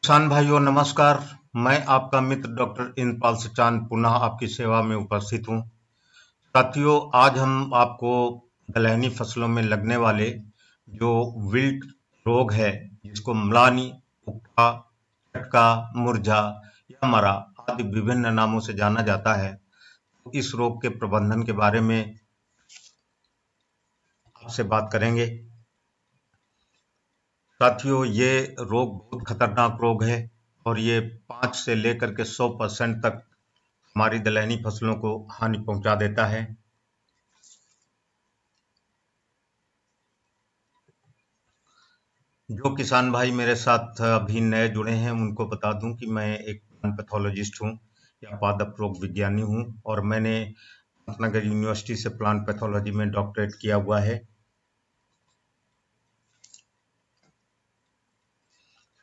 किसान भाइयों नमस्कार। मैं आपका मित्र डॉक्टर इंद्रपाल सचान पुनः आपकी सेवा में उपस्थित हूँ। साथियों, आज हम आपको दलहनी फसलों में लगने वाले जो विल्ट रोग है, जिसको म्लानी, उक्का, चटका, मुरझा या मरा आदि विभिन्न नामों से जाना जाता है, तो इस रोग के प्रबंधन के बारे में आपसे बात करेंगे। साथियों, ये रोग बहुत खतरनाक रोग है और ये 5 से लेकर के 100% तक हमारी दलहनी फसलों को हानि पहुंचा देता है। जो किसान भाई मेरे साथ अभी नए जुड़े हैं, उनको बता दूं कि मैं एक प्लांट पैथोलॉजिस्ट हूं या पादप रोग विज्ञानी हूं और मैंने पाटनगर यूनिवर्सिटी से प्लांट पैथोलॉजी में डॉक्टरेट किया हुआ है।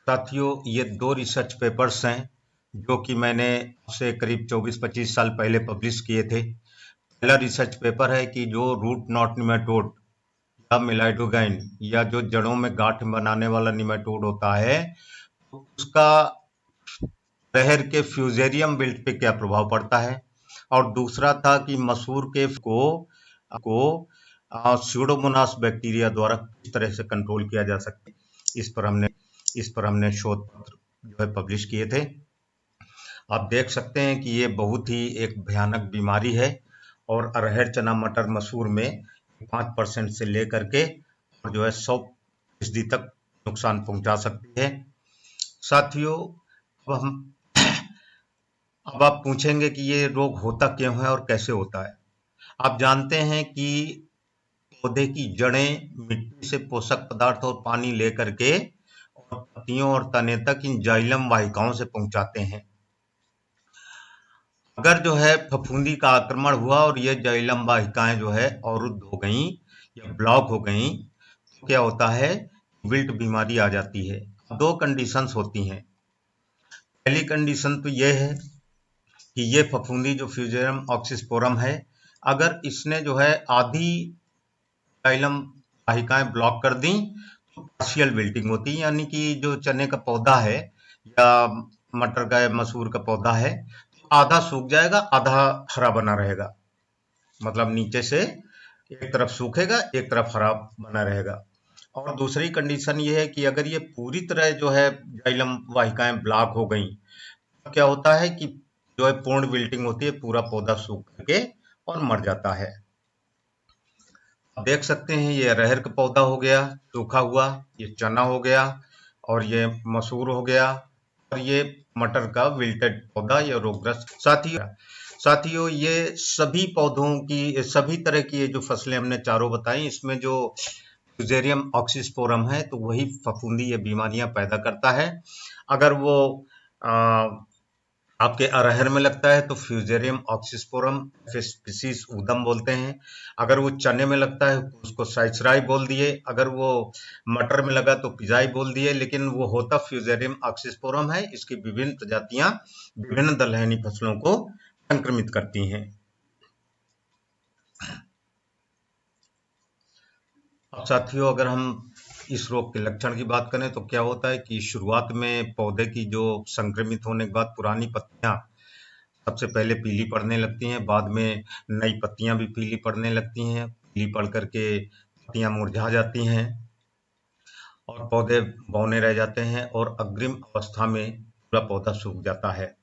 साथियों, ये 2 रिसर्च पेपर्स हैं जो कि मैंने आपसे करीब 24-25 साल पहले पब्लिश किए थे। पहला रिसर्च पेपर है कि जो रूट नॉट निमेटोड या मिलाइडोगाइन या जो जड़ों में गांठ बनाने वाला निमेटोड होता है, तो उसका अरहर के फ्यूजेरियम विल्ट पे क्या प्रभाव पड़ता है। और दूसरा था कि मसूर के को स्यूडोमोनास बैक्टीरिया द्वारा किस तरह से कंट्रोल किया जा सकता है। इस पर हमने शोध पत्र जो है पब्लिश किए थे। आप देख सकते हैं कि ये बहुत ही एक भयानक बीमारी है और अरहर, चना, मटर, मसूर में 5% से लेकर के और जो है 100% तक नुकसान पहुंचा सकती है। साथियों, अब आप पूछेंगे कि ये रोग होता क्यों है और कैसे होता है। आप जानते हैं कि पौधे की जड़ें मिट्टी से पोषक पदार्थ और पानी लेकर के और पत्तियों और तने तक इन जाइलम वाहिकाओं से पहुंचाते हैं। अगर जो है फफूंदी का आक्रमण हुआ और ये जाइलम वाहिकाएं जो है अवरुद्ध हो गई या ब्लॉक हो गई, तो क्या होता है, विल्ट बीमारी आ जाती है। 2 कंडीशंस होती हैं। पहली कंडीशन तो ये है कि ये फफूंदी जो फ्यूजेरियम ऑक्सीस्पोरम है, अगर इसने जो है आधी जाइलम वाहिकाएं ब्लॉक कर दी, तो पार्शियल विल्टिंग होती है, यानी कि जो चने का पौधा है या मटर का या मसूर का पौधा है, तो आधा सूख जाएगा, आधा हरा बना रहेगा। मतलब नीचे से एक तरफ सूखेगा, एक तरफ हरा बना रहेगा। और दूसरी कंडीशन ये है कि अगर ये पूरी तरह जो है जाइलम वाहिकाएं ब्लॉक हो गई, तो क्या होता है कि जो है पूर्ण विल्टिंग होती है, पूरा पौधा सूख करके और मर जाता है। आप देख सकते हैं, ये अरहर का पौधा हो गया सूखा हुआ, ये चना हो गया और ये मसूर हो गया और ये मटर का विल्टेड पौधा या रोगग्रस्त। साथियों, ये सभी पौधों की, सभी तरह की ये जो फसलें हमने चारों बताई, इसमें जो फ्यूजेरियम ऑक्सीस्पोरम है, तो वही फफूंदी ये बीमारियां पैदा करता है। अगर वो आ, आपके अरहर में लगता है तो फ्यूजेरियम ऑक्सीस्पोरम स्पीसीज ऊदम बोलते हैं। अगर वो चने में लगता है तो उसको साइचराई बोल दिए। अगर वो मटर में लगा तो पिजाई बोल दिए, लेकिन वो होता फ्यूजेरियम ऑक्सीस्पोरम है। इसकी विभिन्न प्रजातियां विभिन्न दलहनी फसलों को संक्रमित करती हैं। अब साथियों, अगर हम इस रोग के लक्षण की बात करें तो क्या होता है कि शुरुआत में पौधे की जो संक्रमित होने के बाद पुरानी पत्तियां सबसे पहले पीली पड़ने लगती हैं, बाद में नई पत्तियां भी पीली पड़ने लगती हैं। पीली पड़ करके पत्तियां मुरझा जाती हैं और पौधे बौने रह जाते हैं और अग्रिम अवस्था में पूरा पौधा सूख जाता है।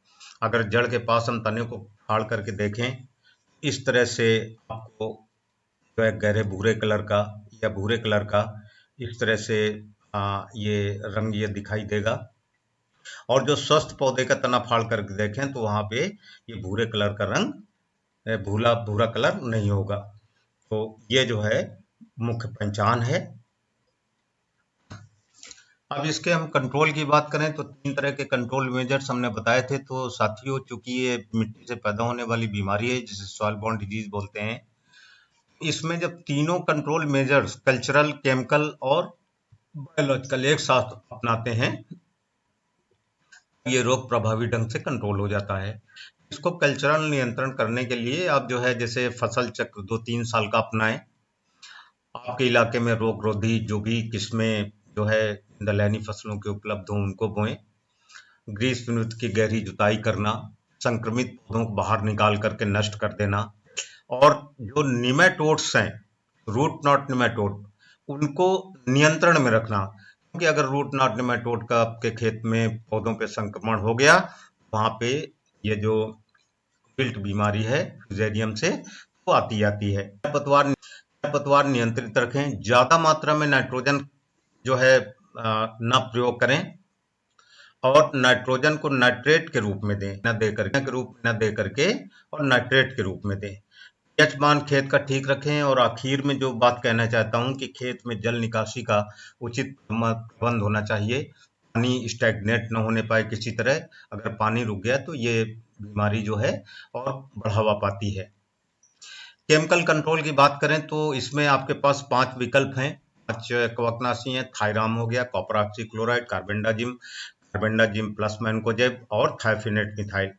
अगर जड़ के पास हम तने को फाड़ करके देखें, इस तरह से आपको जो है गहरे भूरे कलर का या भूरे कलर का इस तरह से ये रंग ये दिखाई देगा। और जो स्वस्थ पौधे का तना फाड़ करके देखें तो वहां पे ये भूरे कलर का रंग, भूरा भूरा कलर नहीं होगा। तो ये जो है मुख्य पहचान है। अब इसके हम कंट्रोल की बात करें तो 3 तरह के कंट्रोल मेजर्स हमने बताए थे। तो साथियों, चूंकि ये मिट्टी से पैदा होने वाली बीमारी है जिसे सॉइल बोर्न डिजीज बोलते हैं, इसमें जब तीनों कंट्रोल मेजर्स कल्चरल, केमिकल और बायोलॉजिकल एक साथ अपनाते हैं, ये रोग प्रभावी ढंग से कंट्रोल हो जाता है। इसको कल्चरल नियंत्रण करने के लिए आप जो है जैसे फसल चक्र 2-3 साल का अपनाएं। आपके इलाके में रोग रोधी जो भी किस्में जो है दलहनी फसलों के उपलब्ध हों, उनको बोएं। ग्रीस विनुत की गहरी जुताई करना, संक्रमित पौधों को बाहर निकाल करके नष्ट कर देना, और जो निमेटोड्स हैं, रूट नॉट निमेटोड, उनको नियंत्रण में रखना। क्योंकि अगर रूट नॉट निमेटोड का आपके खेत में पौधों पे संक्रमण हो गया, वहां पे ये जो विल्ट बीमारी है फ्यूजेरियम से वो आती जाती है। खरपतवार नियंत्रित रखें, ज्यादा मात्रा में नाइट्रोजन जो है ना प्रयोग करें, और नाइट्रोजन को नाइट्रेट के रूप में दें, न दे करके और नाइट्रेट के रूप में दें। पीएच मान खेत का ठीक रखें। और आखिर में जो बात कहना चाहता हूं कि खेत में जल निकासी का उचित प्रबंध होना चाहिए। पानी स्टैग्नेट न होने पाए किसी तरह। अगर पानी रुक गया तो ये बीमारी जो है और बढ़ावा पाती है। केमिकल कंट्रोल की बात करें तो इसमें आपके पास 5 विकल्प हैं, 5 कवकनाशी हैं। थायराम हो गया, copper oxychloride, carbendazim plus mancozeb और थायोफिनेट मिथाइल।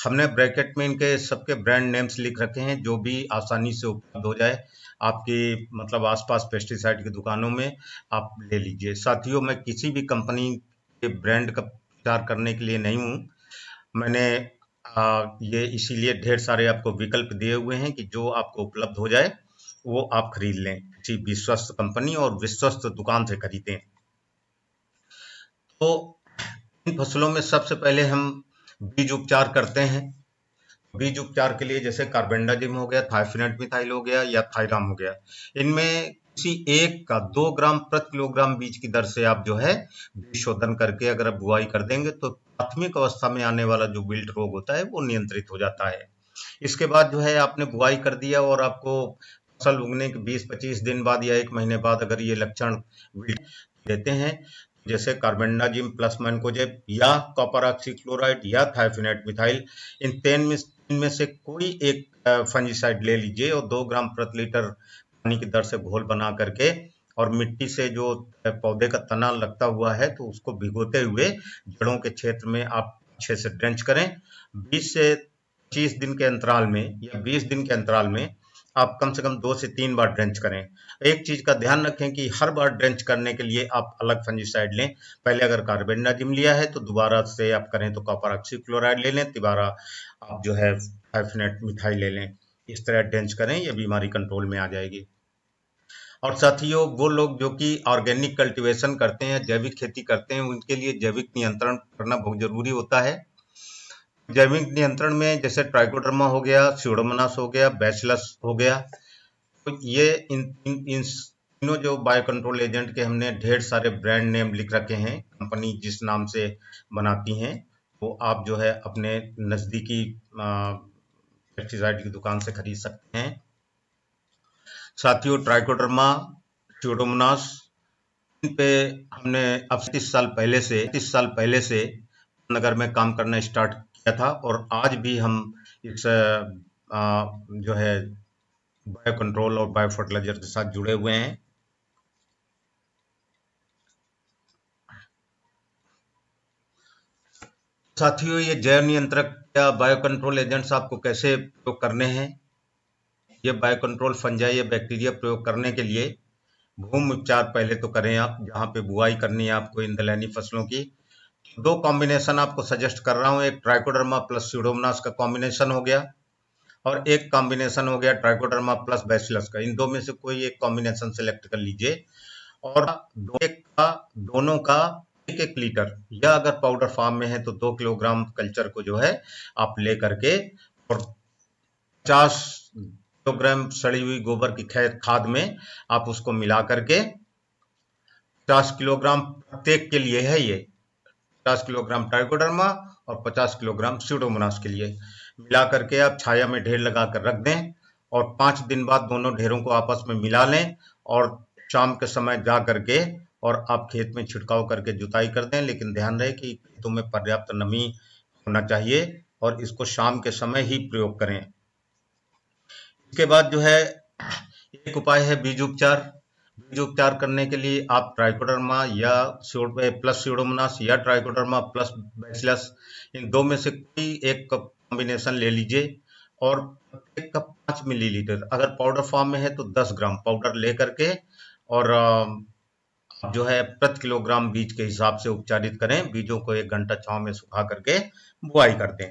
हमने ब्रैकेट में इनके सबके ब्रांड नेम्स लिख रखे हैं, जो भी आसानी से उपलब्ध हो जाए आपकी मतलब आसपास पेस्टिसाइड की दुकानों में आप ले लीजिए। साथियों, मैं किसी भी कंपनी के ब्रांड का प्रचार करने के लिए नहीं हूँ। मैंने ये इसीलिए ढेर सारे आपको विकल्प दिए हुए हैं कि जो आपको उपलब्ध हो जाए वो आप खरीद लें, किसी विश्वस्त कंपनी और विश्वस्त दुकान से खरीदें। तो इन फसलों में सबसे पहले हम बीज उपचार करते हैं। बीज उपचार के लिए जैसे कार्बेंडाजिम हो गया, थायोफिनेट मिथाइल हो गया या थायराम हो गया, इनमें किसी एक का 2 ग्राम प्रति किलोग्राम बीज की दर से आप जो है बीज शोधन करके अगर आप बुआई कर देंगे तो प्राथमिक अवस्था में आने वाला जो विल्ट रोग होता है वो नियंत्रित हो जाता है। इसके बाद जो है आपने बुआई कर दिया और आपको फसल उगने के 20-25 दिन बाद या 1 महीने बाद अगर ये लक्षण विल्ट देते हैं, जैसे कार्बेंडाजिम प्लस मैनकोजेब या कॉपर ऑक्सीक्लोराइड या थायोफिनेट मिथाइल, इन 3 में से कोई एक फंजीसाइड ले लीजिए और 2 ग्राम प्रति लीटर पानी की दर से घोल बना करके और मिट्टी से जो पौधे का तना लगता हुआ है तो उसको भिगोते हुए जड़ों के क्षेत्र में आप अच्छे से ड्रेंच करें। 20 से 25 दिन के अंतराल में या 20 दिन के अंतराल में आप कम से कम 2 से 3 बार ड्रेंच करें। एक चीज का ध्यान रखें कि हर बार ड्रेंच करने के लिए आप अलग फंजीसाइड लें। पहले अगर कार्बेंडाजिम लिया है तो दोबारा से आप करें तो कॉपर ऑक्सीक्लोराइड ले लें, दोबारा आप जो है थायोफिनेट मिथाइल ले लें। इस तरह ड्रेंच करें, ये बीमारी कंट्रोल में आ जाएगी। और साथियों, वो लोग जो कि ऑर्गेनिक कल्टीवेशन करते हैं, जैविक खेती करते हैं, उनके लिए जैविक नियंत्रण करना बहुत जरूरी होता है। जैविक नियंत्रण में जैसे ट्राइकोडर्मा हो गया, स्यूडोमोनास हो गया, बैसिलस हो गया, तो ये इन तीनों जो बायो कंट्रोल एजेंट के हमने ढेर सारे ब्रांड नेम लिख रखे हैं, कंपनी जिस नाम से बनाती हैं, तो आप जो है अपने नजदीकी पेस्टिसाइड की दुकान से खरीद सकते हैं। साथियों, ट्राइकोडर्मा, स्यूडोमोनास, इन पे हमने अब 30 साल पहले से नगर में काम करना स्टार्ट किया था और आज भी हम इस जो है बायो कंट्रोल और बायो फर्टिलाइजर के साथ जुड़े हुए हैं। साथियों, ये जैव नियंत्रक या बायो कंट्रोल एजेंट्स आपको कैसे प्रयोग करने हैं? ये बायो कंट्रोल फंजाई या बैक्टीरिया प्रयोग करने के लिए भूमि उपचार पहले तो करें आप, जहां पे बुआई करनी है आपको इन दलहनी फसलों की। 2 कॉम्बिनेशन आपको सजेस्ट कर रहा हूं, एक ट्राइकोडर्मा प्लस स्यूडोमोनास का कॉम्बिनेशन हो गया और एक कॉम्बिनेशन हो गया ट्राइकोडर्मा प्लस बैसिलस का। इन दो में से कोई एक कॉम्बिनेशन सेलेक्ट कर लीजिए और दोनों का 1-1 लीटर या अगर पाउडर फॉर्म में है तो 2 किलोग्राम कल्चर को जो है आप ले करके और 50 किलोग्राम सड़ी हुई गोबर की खाद में आप उसको मिला करके 50 किलोग्राम प्रत्येक के लिए है ये, 50 किलोग्राम ट्राइकोडर्मा और 50 किलोग्राम स्यूडोमोनास के लिए मिला करके आप छाया में ढेर लगा कर रख दें और 5 दिन बाद दोनों ढेरों को आपस में मिला लें और शाम के समय जा करके और आप खेत में छिड़काव करके जुताई कर दें। लेकिन ध्यान रहे कि खेतों में पर्याप्त नमी होना चाहिए और इसको शाम के समय ही प्रयोग करें। इसके बाद जो है एक उपाय है बीज उपचार। बीज उपचार करने के लिए आप ट्राइकोडर्मा या प्लस स्यूडोमोनास या ट्राइकोडर्मा प्लस बैसिलस, इन दो में से कोई एक कॉम्बिनेशन ले लीजिए और प्रत्येक का 5 मिलीलीटर, अगर पाउडर फॉर्म में है तो 10 ग्राम पाउडर ले करके और आप जो है प्रति किलोग्राम बीज के हिसाब से उपचारित करें। बीजों को 1 घंटा छांव में सुखा करके बुआई कर दें।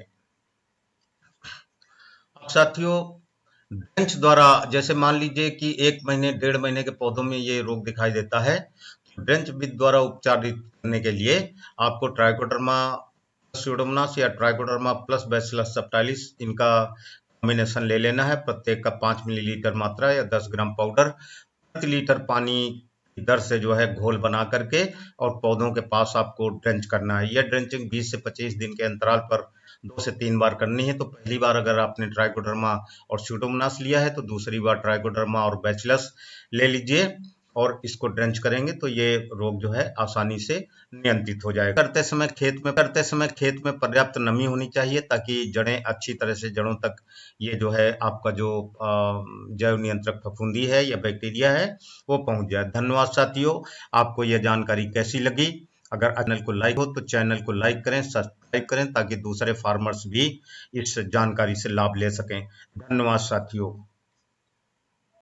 अब साथियों, ड्रेंच द्वारा जैसे मान लीजिए कि 1 महीने 1.5 महीने के पौधों में ये रोग दिखाई देता है, तो ड्रेंच विधि द्वारा उपचारित करने के लिए आपको ट्राइकोडर्मा स्यूडोमोनास या ट्राइकोडर्मा प्लस बैसिलस सबटाइलिस इनका कॉम्बिनेशन ले लेना है। प्रत्येक का 5 मिलीलीटर मात्रा या 10 ग्राम पाउडर प्रति लीटर पानी की दर से जो है घोल बना करके और पौधों के पास आपको ड्रेंच करना है। यह ड्रेंचिंग 20 से 25 दिन के अंतराल पर 2 से 3 बार करनी है। तो पहली बार अगर आपने ट्राइकोडर्मा और स्यूडोमोनास लिया है तो दूसरी बार ट्राइकोडर्मा और बैसिलस ले लीजिए और इसको ड्रेंच करेंगे तो ये रोग जो है आसानी से नियंत्रित हो जाएगा। करते समय खेत में पर्याप्त नमी होनी चाहिए ताकि जड़ें अच्छी तरह से जड़ों तक ये जो है आपका जो जैव नियंत्रक फफूंदी है या बैक्टीरिया है वो पहुंच जाए। धन्यवाद साथियों, आपको यह जानकारी कैसी लगी? अगर चैनल को लाइक हो तो चैनल को लाइक करें, सब्सक्राइब करें ताकि दूसरे फार्मर्स भी इस जानकारी से लाभ ले सकें। धन्यवाद साथियों।